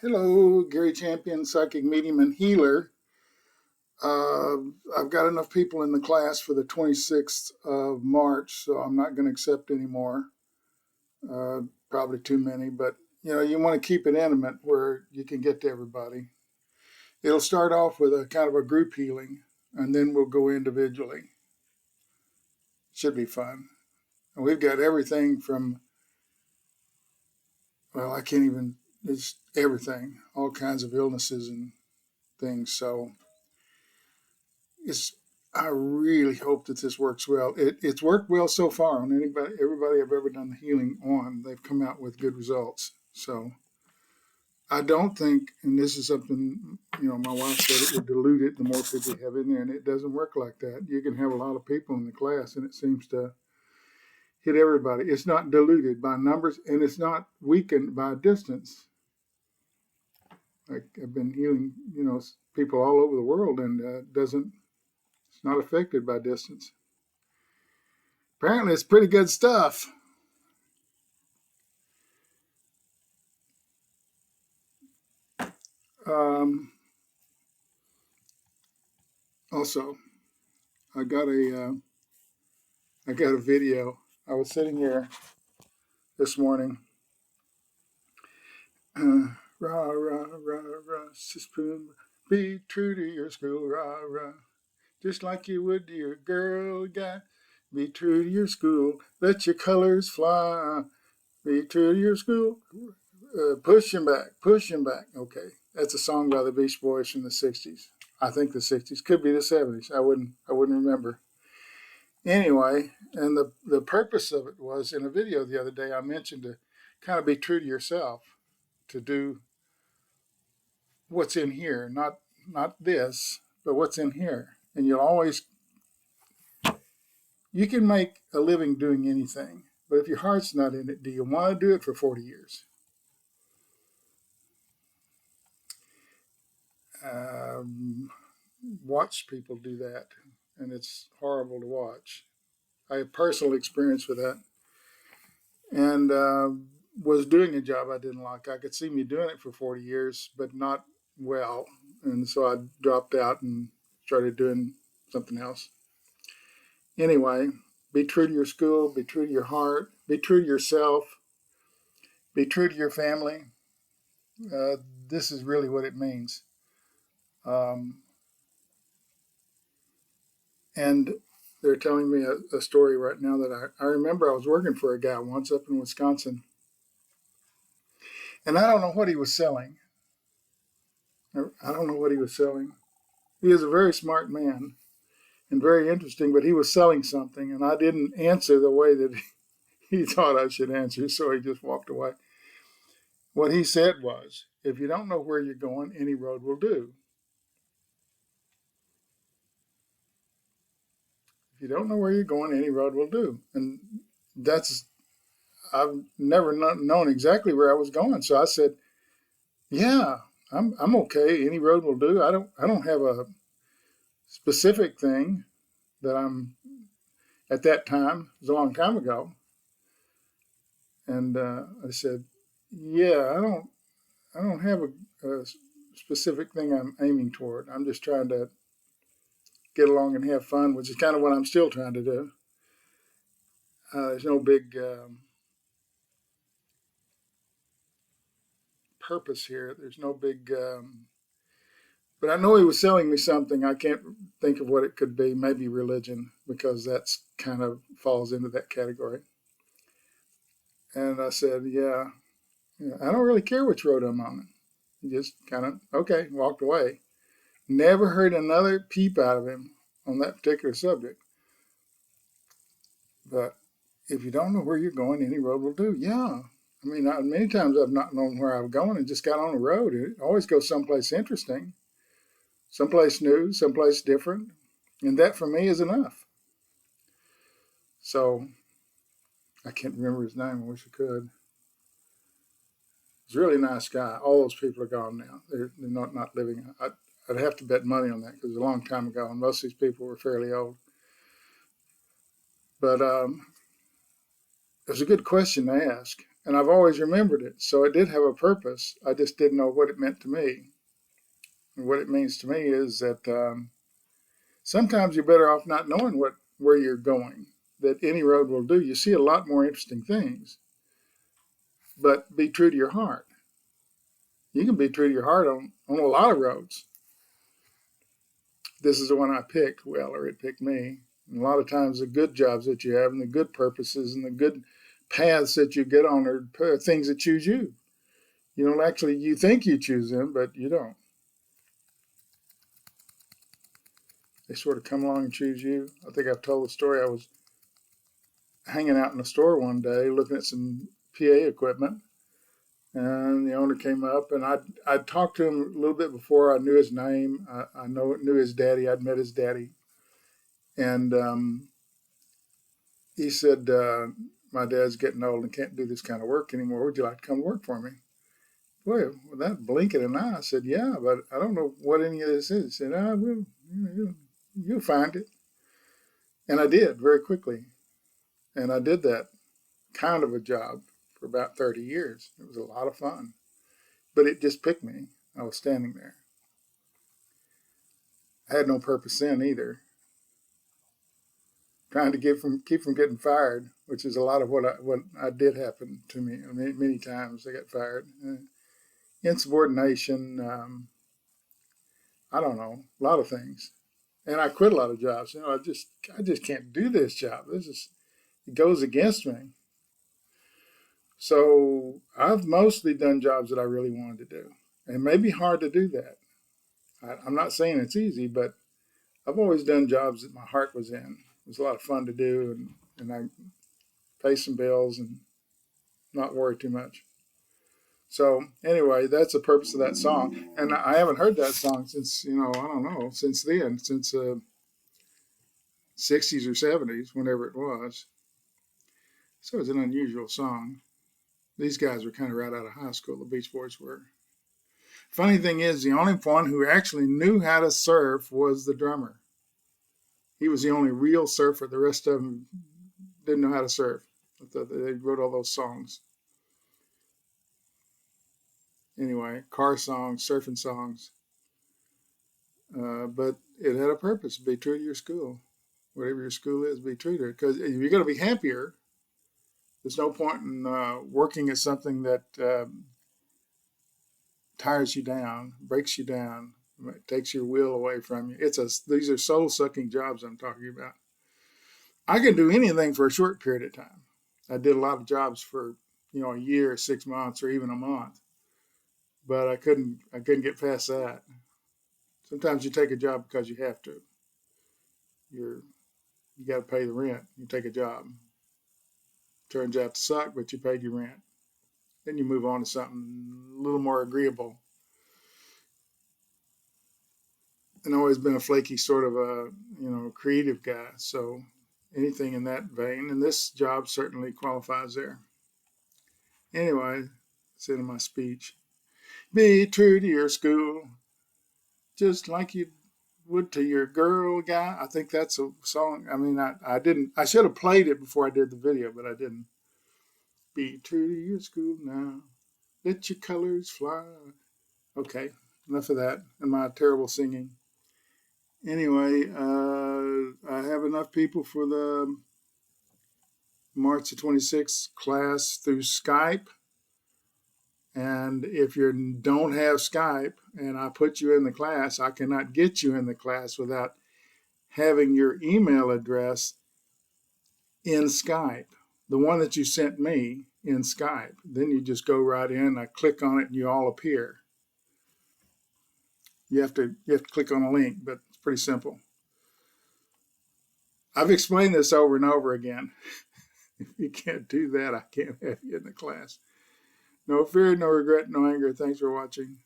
Hello, Gary Champion, psychic medium and healer. Uh, I've got enough people in the class for the 26th of March, so I'm not going to accept any more. Probably too many, but you want to keep it intimate where you can get to everybody. It'll start off with a kind of a group healing, and then we'll go individually. Should be fun. And we've got everything from, well, I can't even, it's everything, all kinds of illnesses and things. So it's I really hope that this works well. It's worked well so far on everybody I've ever done the healing on. They've come out with good results. So I don't think, and this is something my wife said it would dilute it the more people you have in there, and it doesn't work like that. You can have a lot of people in the class, and it seems to hit everybody. It's not diluted by numbers, and it's not weakened by distance. Like I've been healing, people all over the world, and doesn't. It's not affected by distance. Apparently, it's pretty good stuff. Um, Also, I got a video. I was sitting here this morning. Rah rah rah rah, spoon. Be true to your school, rah rah. Just like you would to your girl guy. Be true to your school. Let your colors fly. Be true to your school. Push him back, push him back. Okay, that's a song by the Beach Boys from the '60s. I think the '60s, could be the '70s. I wouldn't remember. Anyway, and the purpose of it was in a video the other day. I mentioned to kind of be true to yourself, to do what's in here, not this, but what's in here, and you can make a living doing anything. But if your heart's not in it, do you want to do it for 40 years? Um, Watch people do that, and it's horrible to watch. I have personal experience with that, and was doing a job I didn't like. I could see me doing it for 40 years, but not well, and so I dropped out and started doing something else. Anyway, be true to your school, be true to your heart, be true to yourself, be true to your family. Uh, this is really what it means. Um, and they're telling me a story right now that I remember. I was working for a guy once up in Wisconsin, and I don't know what he was selling. I don't know what he was selling. He is a very smart man and very interesting, but he was selling something, and I didn't answer the way that he thought I should answer, so he just walked away. What he said was, if you don't know where you're going, any road will do. If you don't know where you're going, any road will do. And that's, I've never known exactly where I was going. So I said, yeah, I'm okay. Any road will do. I don't have a specific thing that I'm at that time. It was a long time ago. And I said, yeah, I don't have a specific thing I'm aiming toward. I'm just trying to get along and have fun, which is kind of what I'm still trying to do. There's no big purpose here. There's no big, but I know he was selling me something. I can't think of what it could be. Maybe religion, because that's kind of falls into that category. And I said, yeah, I don't really care which road I'm on. He just kind of, okay, walked away. Never heard another peep out of him on that particular subject. But if you don't know where you're going, any road will do. Yeah. I mean, many times I've not known where I was going and just got on the road. It always goes someplace interesting, someplace new, someplace different. And that for me is enough. So I can't remember his name. I wish I could. He's a really nice guy. All those people are gone now. They're not living. I'd have to bet money on that because it was a long time ago, and most of these people were fairly old. But it was a good question to ask. And I've always remembered it. So it did have a purpose. I just didn't know what it meant to me. And what it means to me is that sometimes you're better off not knowing where you're going, that any road will do. You see a lot more interesting things, but be true to your heart. You can be true to your heart on a lot of roads. This is the one I picked, well, or it picked me. And a lot of times the good jobs that you have and the good purposes and the good paths that you get on are things that choose you. You don't actually, you think you choose them, but you don't. They sort of come along and choose you. I think I've told the story. I was hanging out in the store one day looking at some PA equipment, and the owner came up, and I'd talked to him a little bit before. I knew his name. I knew his daddy. I'd met his daddy. And he said, my dad's getting old and can't do this kind of work anymore. Would you like to come work for me? Boy, without blinking an eye, I said, yeah, but I don't know what any of this is. He said, you'll find it. And I did very quickly. And I did that kind of a job for about 30 years. It was a lot of fun. But it just picked me. I was standing there. I had no purpose then either. Trying to keep from getting fired, which is a lot of what I did happen to me. Many times I got fired. Insubordination, I don't know, a lot of things. And I quit a lot of jobs. I just can't do this job. It goes against me. So I've mostly done jobs that I really wanted to do. And it may be hard to do that. I'm not saying it's easy, but I've always done jobs that my heart was in. It was a lot of fun to do, and I pay some bills and not worry too much. So anyway, that's the purpose of that song. And I haven't heard that song since, I don't know, since then, since 60s or 70s, whenever it was. So it's an unusual song. These guys were kind of right out of high school, the Beach Boys were. Funny thing is, the only one who actually knew how to surf was the drummer. He was the only real surfer. The rest of them didn't know how to surf. They wrote all those songs. Anyway, car songs, surfing songs. But it had a purpose. Be true to your school. Whatever your school is, be true to it. Because if you're going to be happier, there's no point in working at something that tires you down, breaks you down, takes your will away from you. These are soul-sucking jobs I'm talking about. I can do anything for a short period of time. I did a lot of jobs for, a year, 6 months, or even a month. But I couldn't get past that. Sometimes you take a job because you have to. You got to pay the rent. You take a job. Turns out to suck, but you paid your rent. Then you move on to something a little more agreeable. And I've always been a flaky sort of a, creative guy. So anything in that vein, and this job certainly qualifies there. Anyway, it's in my speech. Be true to your school, just like you would to your girl guy. I think that's a song. I mean, I didn't. I should have played it before I did the video, but I didn't. Be true to your school now. Let your colors fly. Okay, enough of that and my terrible singing. Anyway, I have enough people for the March the 26th class through Skype. And if you don't have Skype and I put you in the class, I cannot get you in the class without having your email address in Skype, the one that you sent me in Skype. Then you just go right in, I click on it, and you all appear. You have to click on a link, but it's pretty simple. I've explained this over and over again. If you can't do that, I can't have you in the class. No fear, no regret, no anger. Thanks for watching.